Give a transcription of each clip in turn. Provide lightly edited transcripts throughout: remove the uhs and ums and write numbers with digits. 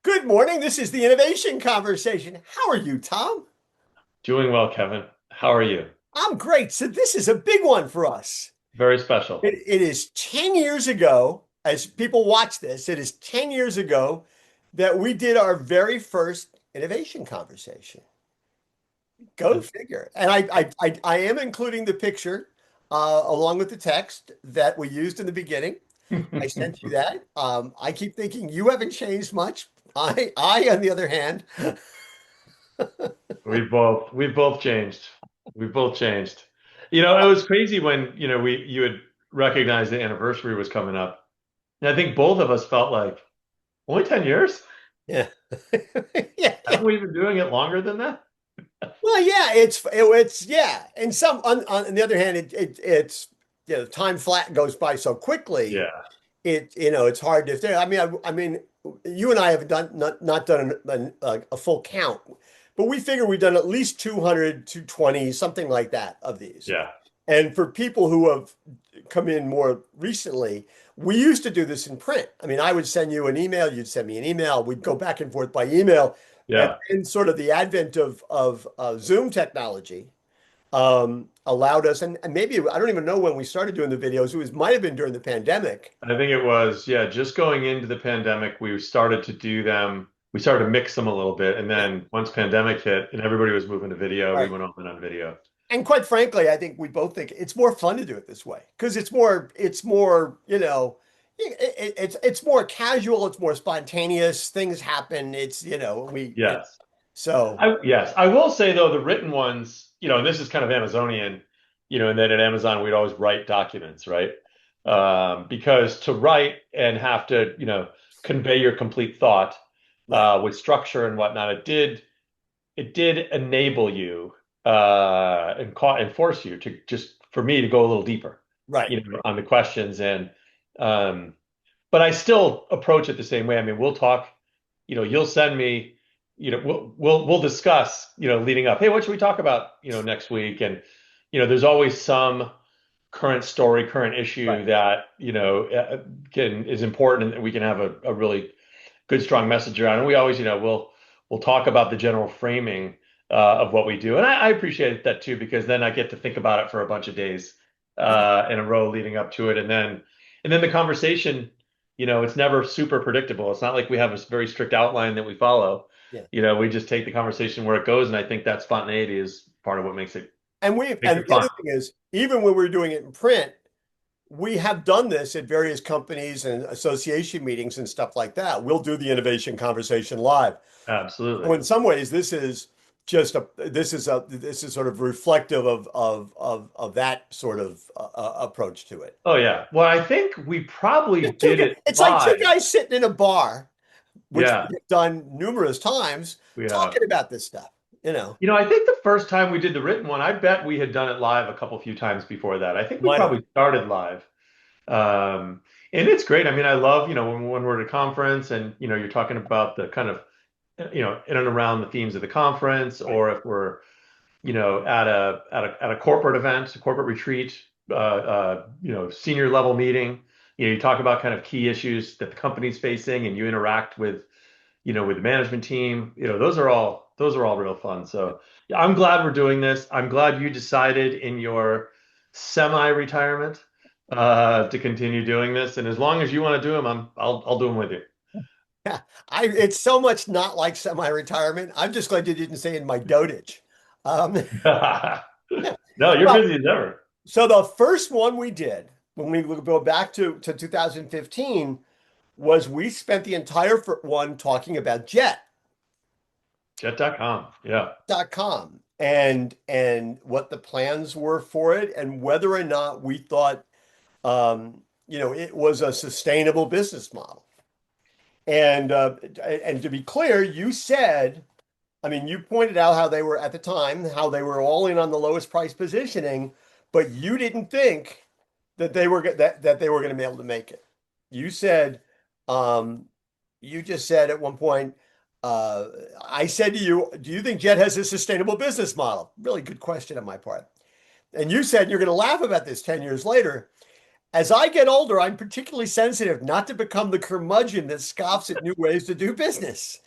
Good morning. This is the Innovation Conversation. How are you, Tom? Doing well, Kevin. How are you? I'm great. So this is a big one for us. Very special. It is 10 years ago, as people watch this, it is 10 years ago that we did our very first innovation conversation. Go figure. And I am including the picture along with the text that we used in the beginning. I sent you that. I keep thinking you haven't changed much. On the other hand, We've both changed. We've both changed. It was crazy when, you had recognized the anniversary was coming up. And I think both of us felt like, only 10 years? yeah. Yeah, Haven't we been doing it longer than that? well, yeah, it's yeah, and on the other hand, it's time flat goes by so quickly. Yeah. It's hard to say. I mean, you and I have not done a full count, but we figure we've done at least 200, 220, something like that of these. Yeah. And for people who have come in more recently, we used to do this in print. I mean, I would send you an email, you'd send me an email, we'd go back and forth by email. And Yeah. then sort of the advent of Zoom technology allowed us, and maybe I don't even know when we started doing the videos. Might have been during the pandemic. I think it was, yeah, just going into the pandemic, we started to do them. We started to mix them a little bit. And Yeah. then once pandemic hit and everybody was moving to video, we Right. went on video. And quite frankly, I think we both think it's more fun to do it this way because it's more, it's more casual, it's more spontaneous, things happen. Yes. So Yes, I will say though, the written ones, and this is kind of Amazonian, and then at Amazon we'd always write documents, right? Because to write and have to, convey your complete thought right, with structure and whatnot, it did enable you and force you to just for me to go a little deeper, right. on the questions um, but I still approach it the same way. I mean, we'll talk, you'll send me, we'll discuss, leading up, hey, what should we talk about, next week? And, there's always some current story, current Right. issue that, is important and we can have a really good, strong message around. And we always, we'll talk about the general framing of what we do. And I appreciate that too, because then I get to think about it for a bunch of days Yeah. in a row leading up to it. And then the conversation, it's never super predictable. It's not like we have a very strict outline that we follow. Yeah. We just take the conversation where it goes. And I think that spontaneity is part of what And makes it the fun. other thing is, even when we're doing it in print, we have done this at various companies and association meetings and stuff like that. We'll do the innovation conversation live. So Absolutely. in some ways, this is sort of reflective of that sort of approach to it. Oh yeah. Well, I think we probably did it It's like two live. guys sitting in a bar, which Yeah, we've done numerous times, we have. talking about this stuff. You know, I think the first time we did the written one, I bet we had done it live a couple few times before that. I think we might have. probably started live. And it's great. I mean, I love, when we're at a conference and, you're talking about the kind of, in and around the themes of the conference, Right. or if we're, at a corporate event, a corporate retreat, senior level meeting, you talk about kind of key issues that the company's facing and you interact with the management team, those are all real fun. So yeah, I'm glad we're doing this. I'm glad you decided in your semi-retirement to continue doing this. And as long as you want to do them, I'll do them with you. Yeah, it's so much not like semi-retirement. I'm just glad you didn't say in my dotage. Um, No, you're well, busy as ever. so the first one we did when we go back to 2015 was we spent the entire one talking about Jet.com. Yeah. jet.com and what the plans were for it and whether or not we thought it was a sustainable business model. And to be clear, you said, I mean, you pointed out how they were at the time, how they were all in on the lowest price positioning, but you didn't think that they were going to be able to make it. You said, um, you just said at one point, uh, I said to you, "Do you think Jet has a sustainable business model?" Really good question on my part. And you said you're going to laugh about this 10 years later. As I get older, I'm particularly sensitive not to become the curmudgeon that scoffs at new ways to do business.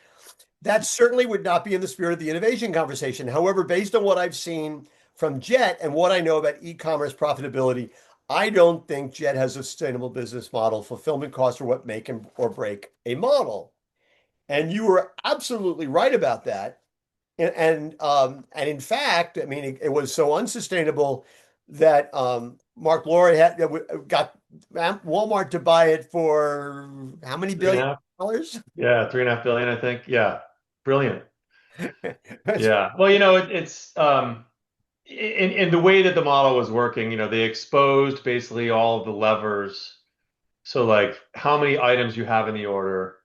That certainly would not be in the spirit of the innovation conversation. However, based on what I've seen from Jet and what I know about e-commerce profitability, I don't think Jet has a sustainable business model. Fulfillment costs are what make or break a model. And you were absolutely right about that. And in fact, I mean, it was so unsustainable that Mark Lorry got Walmart to buy it for how many Three and a billion half. dollars? Yeah, 3.5 billion, I think. Yeah. Brilliant. That's Yeah. Well, it's in the way that the model was working, they exposed basically all of the levers. So like how many items you have in the order,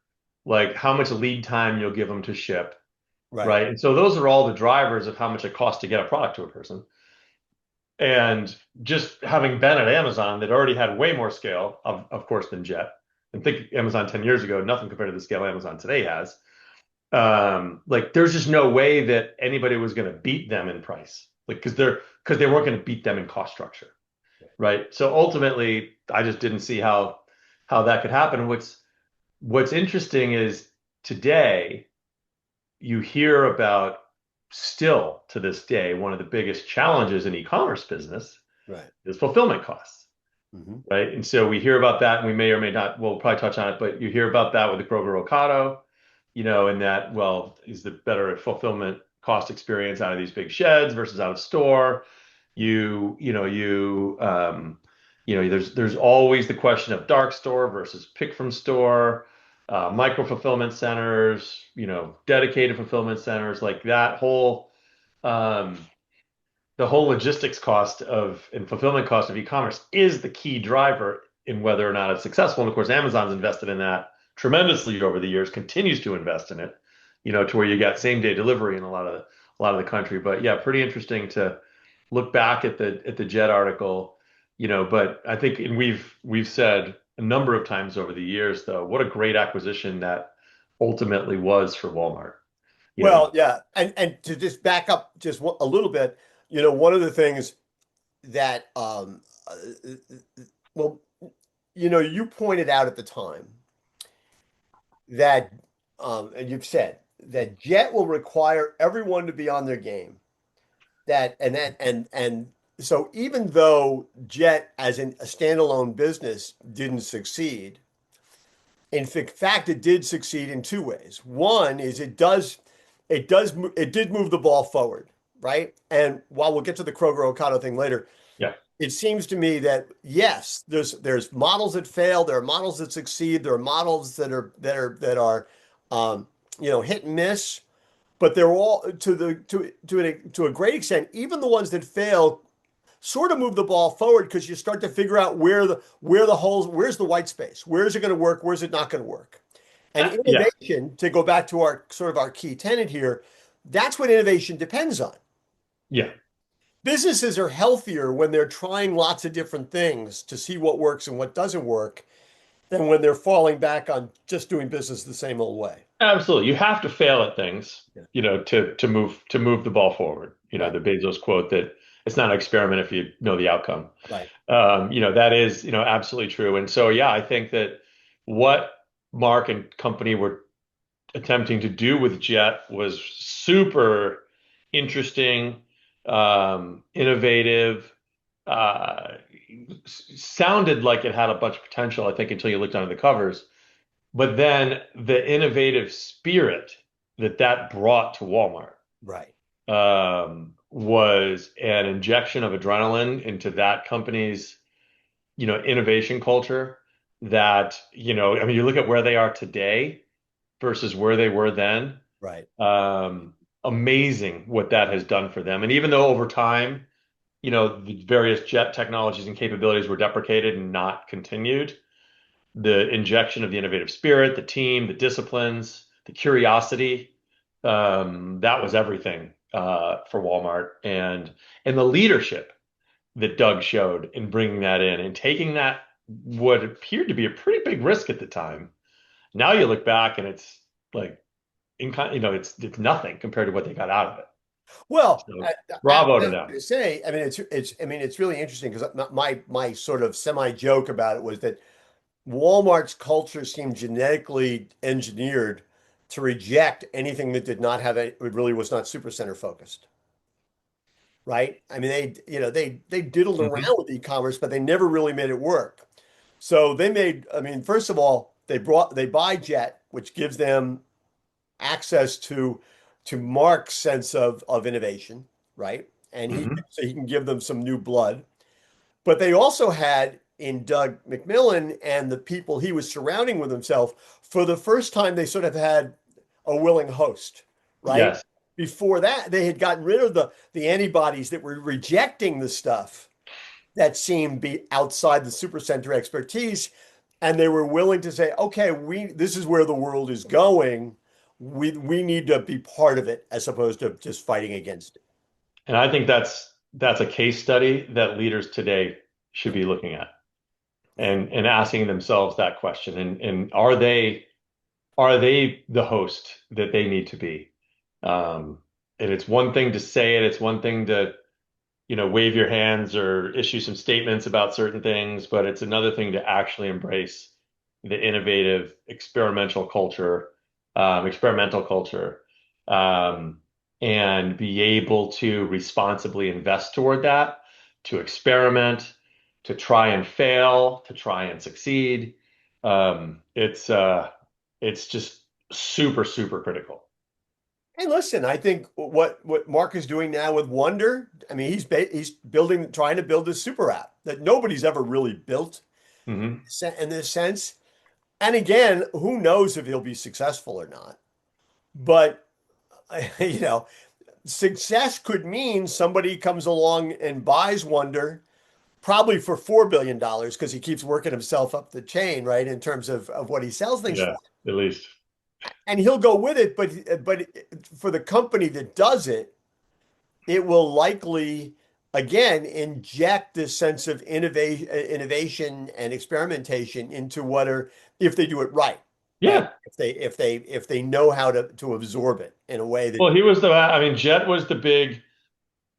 like how much lead time you'll give them to ship, right. right? And so those are all the drivers of how much it costs to get a product to a person. And just having been at Amazon that already had way more scale, of course, than Jet. And think Amazon 10 years ago, nothing compared to the scale Amazon today has. Like there's just no way that anybody was going to beat them in price. Like because they weren't going to beat them in cost structure. Right. So ultimately, I just didn't see how that could happen. What's interesting is today you hear about still to this day, one of the biggest challenges in e-commerce business Right. is fulfillment costs. Hmm. Right. And so we hear about that and we may or may not, we'll probably touch on it, but you hear about that with the Kroger Ocado, and that, well, is the better fulfillment cost experience out of these big sheds versus out of store. There's always the question of dark store versus pick from store, micro fulfillment centers, dedicated fulfillment centers, like that whole um, the whole logistics cost of and fulfillment cost of e-commerce is the key driver in whether or not it's successful. And of course, Amazon's invested in that tremendously over the years, continues to invest in it, to where you got same day delivery in a lot of the country. But yeah, pretty interesting to look back at the Jet article, but I think, and we've said a number of times over the years, though, what a great acquisition that ultimately was for Walmart. You know, Well, yeah, and to just back up just a little bit, one of the things that well, you pointed out at the time that and you've said that Jet will require everyone to be on their game. And so even though Jet as a standalone business didn't succeed, in fact, it did succeed in two ways. One is it did move the ball forward, right? And while we'll get to the Kroger Ocado thing later, yeah, it seems to me that yes, there's models that fail, there are models that succeed, there are models that are hit and miss, but they're all to a great extent, even the ones that fail sort of move the ball forward because you start to figure out where the holes, where's the white space, where's it going to work, where's it not going to work. And yeah, innovation, to go back to our sort of our key tenet here, that's what innovation depends on. yeah. Businesses are healthier when they're trying lots of different things to see what works and what doesn't work than when they're falling back on just doing business the same old way. Absolutely. You have to fail at things, Yeah. to move the ball forward. Right, The Bezos quote that it's not an experiment if you know the outcome. right, That is, absolutely true. And so, yeah, I think that what Mark and company were attempting to do with Jet was super interesting, innovative, sounded like it had a bunch of potential, I think, until you looked under the covers. But then the innovative spirit that brought to Walmart right. was an injection of adrenaline into that company's, innovation culture that, I mean, you look at where they are today versus where they were then. Right. Amazing what that has done for them. And even though over time, the various jet technologies and capabilities were deprecated and not continued, the injection of the innovative spirit, the team, the disciplines, the curiosity, that was everything for Walmart, and the leadership that Doug showed in bringing that in and taking that what appeared to be a pretty big risk at the time. Now you look back and it's like it's nothing compared to what they got out of it. Well, So bravo I to was them. going to say, I mean, it's really interesting because my sort of semi joke about it was that Walmart's culture seemed genetically engineered to reject anything that did not have it really was not supercenter focused, right? I mean, they diddled Hmm. around with e-commerce, but they never really made it work. So they made, I mean, first of all, they buy Jet, which gives them access to Mark's sense of innovation, right? And Hmm. he can give them some new blood. But they also had in Doug McMillan and the people he was surrounding with himself, for the first time, they sort of had a willing host, right? Yes. Before that, they had gotten rid of the antibodies that were rejecting the stuff that seemed be outside the supercenter expertise, and they were willing to say, okay, we this is where the world is going. We need to be part of it as opposed to just fighting against it. And I think that's a case study that leaders today should Yeah, be looking at yeah. and asking themselves that question. And are they the host that they need to be? Um, and it's one thing to say it, it's one thing to, wave your hands or issue some statements about certain things, but it's another thing to actually embrace the innovative experimental culture, um, and be able to responsibly invest toward that, to experiment, to try and fail, to try and succeed. It's just super, super critical. Hey, listen, I think what Mark is doing now with Wonder, I mean, he's building, trying to build this super app that nobody's ever really built Hmm. in this sense. And again, who knows if he'll be successful or not? But you know, success could mean somebody comes along and buys Wonder, probably for $4 billion because he keeps working himself up the chain, right, in terms of what he sells things for. Yeah, at least. And he'll go with it, but for the company that does it, it will likely again inject this sense of innovation and experimentation into what are if they do it right, right? Yeah. If they know how to absorb it in a way that Well, I mean, Jet was the big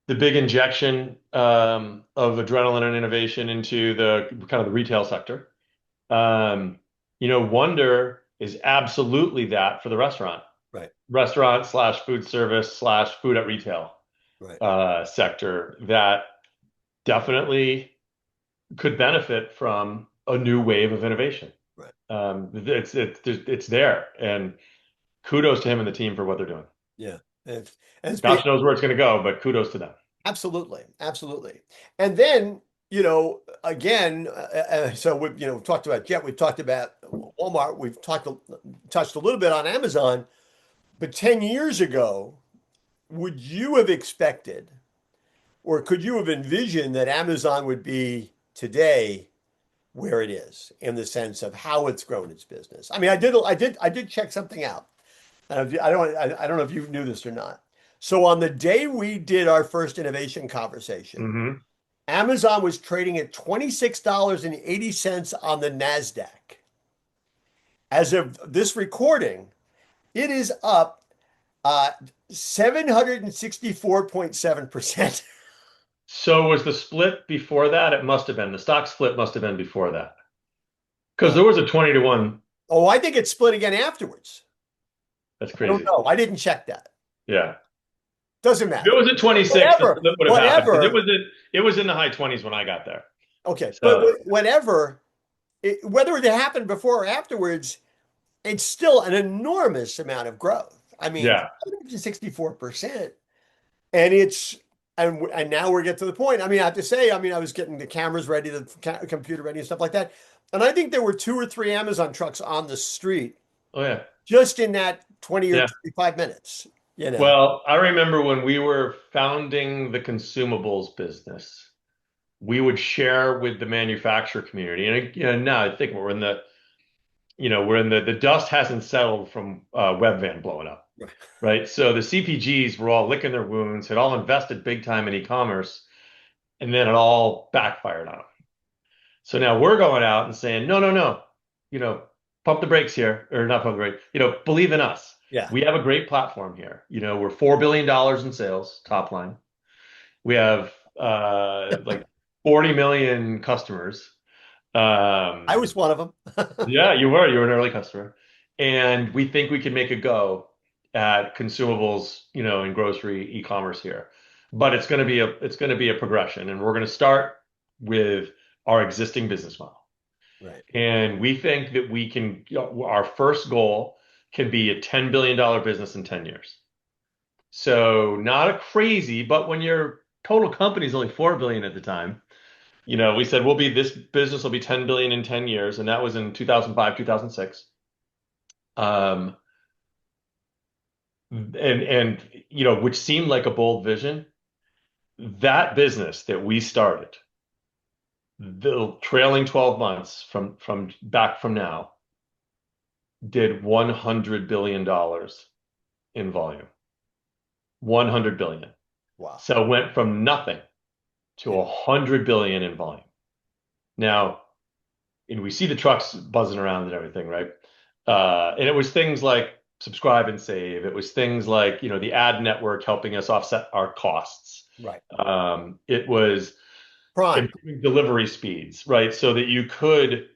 injection of adrenaline and innovation into the kind of the retail sector. Um, Wonder is absolutely that for the right, restaurant slash food service slash food at retail right, sector that definitely could benefit from a new wave of innovation. right. It's there, and kudos to him and the team for what they're doing. Yeah. And Gosh knows where it's going to go, but kudos to them. absolutely, absolutely. And then, again, so we've, talked about Jet, we've talked about Walmart, we've touched a little bit on Amazon, but 10 years ago, would you have expected, or could you have envisioned that Amazon would be today where it is in the sense of how it's grown its business? I mean, I did check something out. I don't know if you knew this or not. So on the day we did our first innovation conversation, Hmm. Amazon was trading at $26.80 on the NASDAQ. As of this recording, it is up 764.7%. So was the split before that? It must have been. The stock split must have been before that. Because Uh, there was a 20 to 1. oh, I think it split again afterwards. That's I don't crazy. know. I didn't check that. Yeah. Doesn't If it matter. was at 26, the Whatever, split would have happened because it whatever. was in the high 20s when I got there. Okay, but So, whatever, whether it happened before or afterwards, it's still an enormous amount of growth. I mean, yeah. 64%. And it's and now we get to the point. I mean, I have to say, I mean, I was getting the cameras ready, the computer ready, and stuff like that. And I think there were two or three Amazon trucks on the street Oh yeah. just in that 20 or Yeah. 25 minutes, you know. Well, I remember when we were founding the consumables business, we would share with the manufacturer community. And now I think the dust hasn't settled from Webvan blowing up. Right. Right. So the CPGs were all licking their wounds, had all invested big time in e-commerce, and then it all backfired on them. So now we're going out and saying, no, no, no, pump the brakes here, or not pump the brakes, believe in us. Yeah. We have a great platform here. We're $4 billion in sales, top line. We have like 40 million customers. I was Um, one of them. yeah, you were an early customer. And we think we can make a go at consumables, in grocery e-commerce here. But it's going to be a progression, and we're going to start with our existing business model. Right. And we think that our first goal can be a $10 billion business in 10 years. So not a crazy, but when your total company is only 4 billion at the time, we said this business will be 10 billion in 10 years, and that was in 2005, 2006. Um, which seemed like a bold vision. That business that we started, the trailing 12 months from back from now, did $100 billion in volume. 100 billion. Wow. So it went from nothing to Yeah. 100 billion in volume. Now, and we see the trucks buzzing around and everything, right? And it was things like subscribe and save. It was things like, the ad network helping us offset our costs. Right. It was Prime. improving delivery speeds, right? So that you could,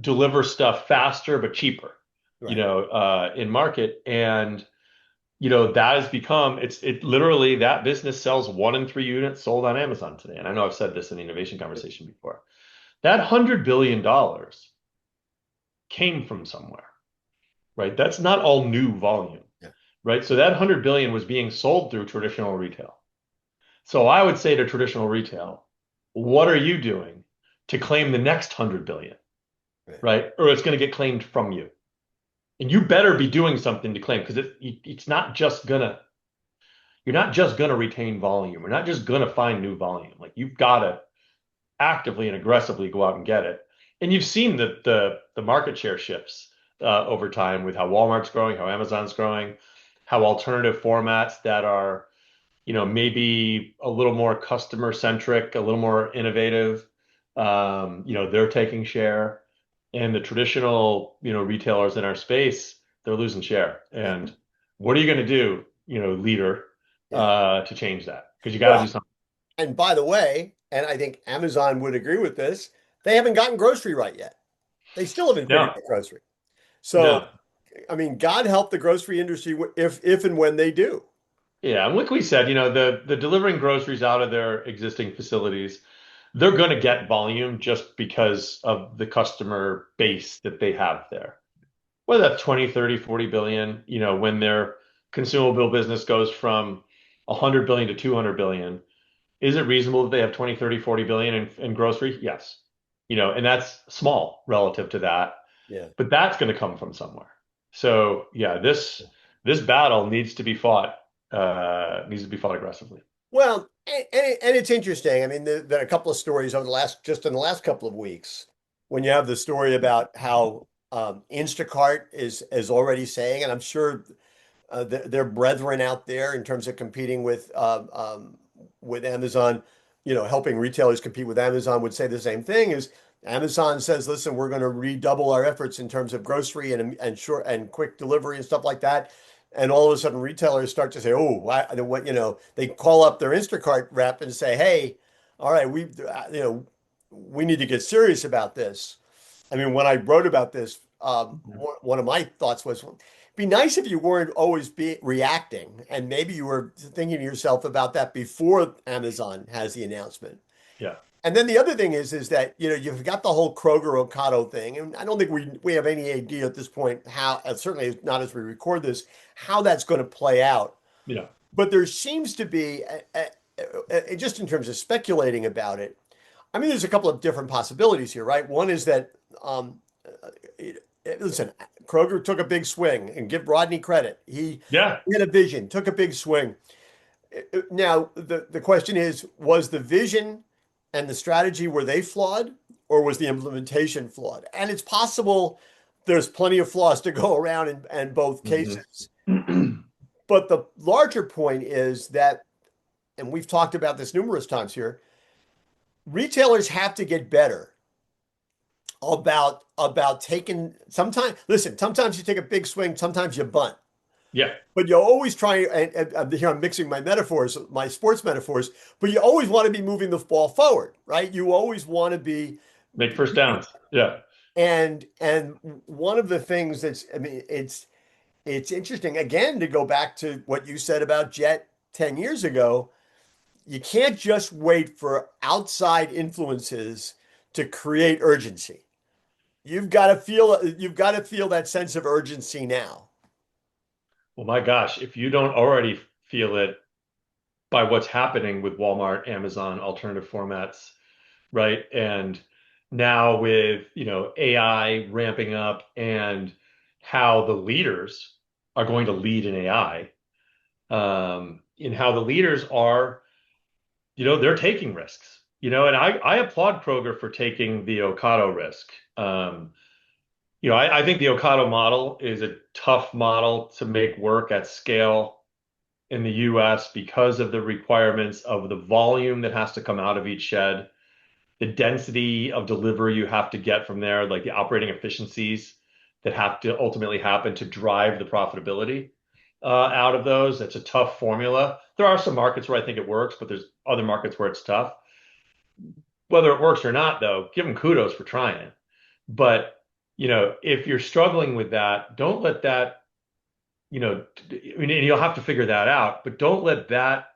deliver stuff faster but cheaper, Right. in market. And that has become it literally that business sells 1 in 3 units sold on Amazon today. And I know I've said this in the innovation conversation before. That $100 billion came from somewhere, right? That's not all new volume, Yeah. right? So that 100 billion was being sold through traditional retail. So I would say to traditional retail, what are you doing to claim the next 100 billion, Right. right? Or it's going to get claimed from you. And you better be doing something to claim because it's not just gonna you're not just gonna retain volume. We're not just gonna find new volume. Like you've got to actively and aggressively go out and get it. And you've seen the market share shifts over time with how Walmart's growing, how Amazon's growing, how alternative formats that are, maybe a little more customer centric, a little more innovative, they're taking share. And the traditional, retailers in our space, they're losing share. Yeah. And what are you going to do, leader, Yeah. to change that? Because you got to do Well, something. and by the way, and I think Amazon would agree with this, they haven't gotten grocery right yet. They still haven't figured No, out grocery. So, no. I mean, God help the grocery industry if and when they do. Yeah, and like we said, the delivering groceries out of their existing facilities, they're going to get volume just because of the customer base that they have there. Whether that's 20, 30, 40 billion, when their consumable business goes from 100 billion to 200 billion, is it reasonable that they have 20, 30, 40 billion in grocery? Yes. And that's small relative to that, Yeah. but that's going to come from somewhere. So yeah, this battle needs to be fought aggressively. Well, and it's interesting. I mean, there been a couple of stories over just in the last couple of weeks, when you have the story about how Instacart is already saying, and I'm sure their brethren out there in terms of competing with Amazon, helping retailers compete with Amazon would say the same thing. Is Amazon says, listen, we're going to redouble our efforts in terms of grocery and short and quick delivery and stuff like that. And all of a sudden, retailers start to say, "Oh, what?" They call up their Instacart rep and say, "Hey, all right, we need to get serious about this." I mean, when I wrote about this, one of my thoughts was, it'd be nice if you weren't always be reacting, and maybe you were thinking to yourself about that before Amazon has the announcement. Yeah. And then the other thing is that you've got the whole Kroger Ocado thing, and I don't think we have any idea at this point how, certainly not as we record this, how that's going to play out. Yeah. But there seems to be, just in terms of speculating about it, I mean, there's a couple of different possibilities here, right? One is that, listen, Kroger took a big swing, and give Rodney credit. He Yeah. had a vision, took a big swing. Now, the question is, was the vision and the strategy, were they flawed, or was the implementation flawed? And it's possible there's plenty of flaws to go around in both Mhm. cases. But the larger point is that, and we've talked about this numerous times here, retailers have to get better about taking sometimes listen, sometimes you take a big swing, sometimes you bunt. Yeah. But you always try, and here I'm mixing my metaphors, my sports metaphors, but you always want to be moving the ball forward, right? You always want to be, Make first downs. Yeah. and one of the things that's, I mean, it's interesting again to go back to what you said about Jet 10 years ago. You can't just wait for outside influences to create urgency. You've got to feel that sense of urgency now. Well, my gosh, if you don't already feel it by what's happening with Walmart, Amazon, alternative formats, right? And now with, AI ramping up and how the leaders are going to lead in AI, in how the leaders are, they're taking risks, and I applaud Kroger for taking the Ocado risk. I think the Ocado model is a tough model to make work at scale in the US because of the requirements of the volume that has to come out of each shed, the density of delivery you have to get from there, like the operating efficiencies that have to ultimately happen to drive the profitability out of those. It's a tough formula. There are some markets where I think it works, but there's other markets where it's tough. Whether it works or not, though, give them kudos for trying. But, if you're struggling with that, don't let that, I mean, and you'll have to figure that out, but don't let that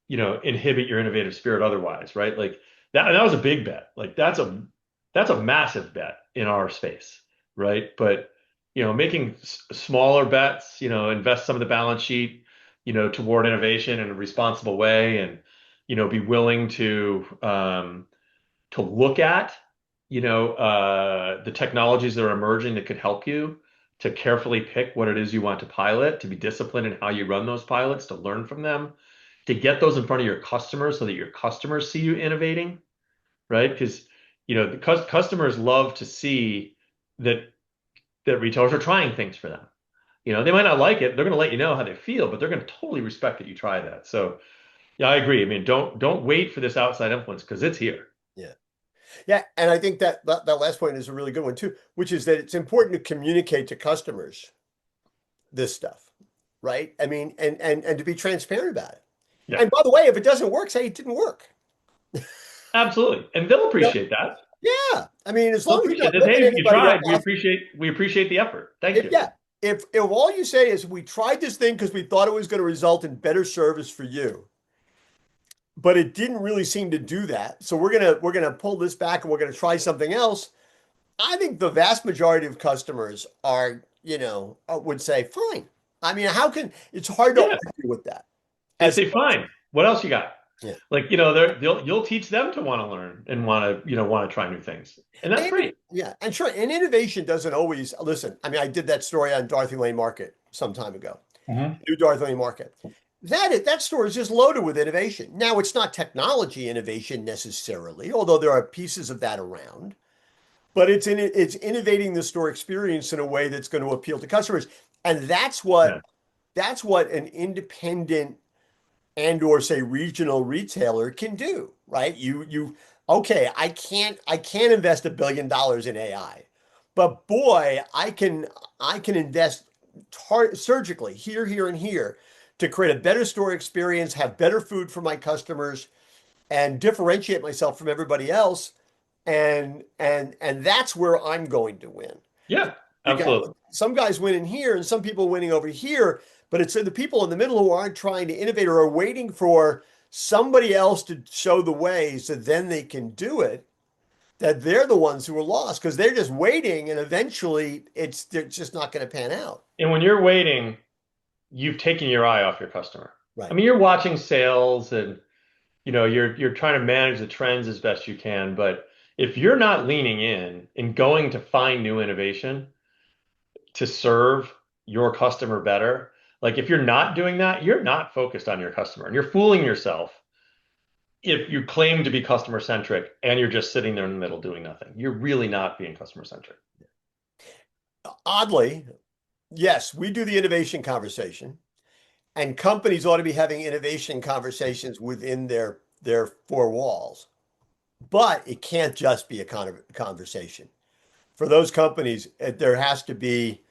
inhibit your innovative spirit otherwise, right? Like that was a big bet. Like that's a massive bet in our space, right? But making smaller bets, invest some of the balance sheet, toward innovation in a responsible way, and be willing to look at, the technologies that are emerging that could help you, to carefully pick what it is you want to pilot, to be disciplined in how you run those pilots, to learn from them, to get those in front of your customers so that your customers see you innovating, right? Because the customers love to see that retailers are trying things for them. They might not like it. They're going to let you know how they feel, but they're going to totally respect that you try that. So yeah, I agree. I mean, don't wait for this outside influence because it's here. Yeah. Yeah, and I think that last point is a really good one too, which is that it's important to communicate to customers this stuff, right? I mean, and to be transparent about it. Yeah, And by the way, if it doesn't work, say it didn't work. absolutely. And they'll You know? appreciate that. Yeah. I mean, as They'll long as you're appreciate not that. Hey, ripping you anybody tried. off, We appreciate the effort. Thank if you. yeah, if all you say is we tried this thing because we thought it was going to result in better service for you, but it didn't really seem to do that. So we're gonna pull this back and we're gonna try something else. I think the vast majority of customers are, would say, fine. I mean, how can it's hard to Yeah. argue with that They as say, fine. What else you got? yeah. Like, you'll teach them to want to learn and want to try new things. And that's And great. yeah, and sure, and innovation doesn't always listen. I mean, I did that story on Dorothy Lane Market some time ago. Hmm. New Dorothy Lane Market. That store is just loaded with innovation. Now, it's not technology innovation necessarily, although there are pieces of that around. But it's innovating the store experience in a way that's going to appeal to customers, and Yeah. that's what an independent and or say regional retailer can do, right? Okay, I can't invest $1 billion in AI, but boy, I can invest surgically here, and here to create a better store experience, have better food for my customers, and differentiate myself from everybody else. And that's where I'm going to win. Yeah, You got absolutely. some guys winning here and some people winning over here, but it's the people in the middle who aren't trying to innovate or are waiting for somebody else to show the way so then they can do it, that they're the ones who are lost because they're just waiting and eventually they're just not going to pan out. And when you're waiting, you've taken your eye off your customer. I Right. mean, you're watching sales and you're trying to manage the trends as best you can, but if you're not leaning in and going to find new innovation to serve your customer better, like if you're not doing that, you're not focused on your customer and you're fooling yourself if you claim to be customer centric and you're just sitting there in the middle doing nothing. You're really not being customer centric. Oddly, yes, we do the innovation conversation, and companies ought to be having innovation conversations within their four walls. But it can't just be a conversation. for those companies, there has to be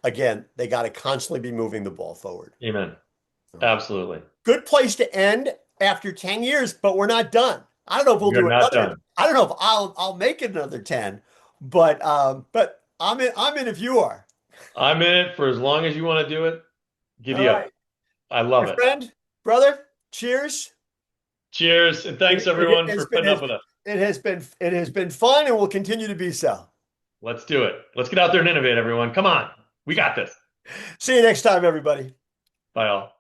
again, they got to constantly be moving the ball forward. Amen. So, Absolutely. good place to end after 10 years, but we're not done. I don't know if we'll We are do not another. done. I don't know if I'll make it another 10, but I'm in if you are. I'm in it for as long as you want to do it. All Giddy up. right. I love My it. friend, brother, cheers. Cheers, and thanks everyone It's for been putting up with us. it has been fun and will continue to be so. Let's do it. Let's get out there and innovate, everyone. Come on. We got this. See you next time, everybody. Bye all.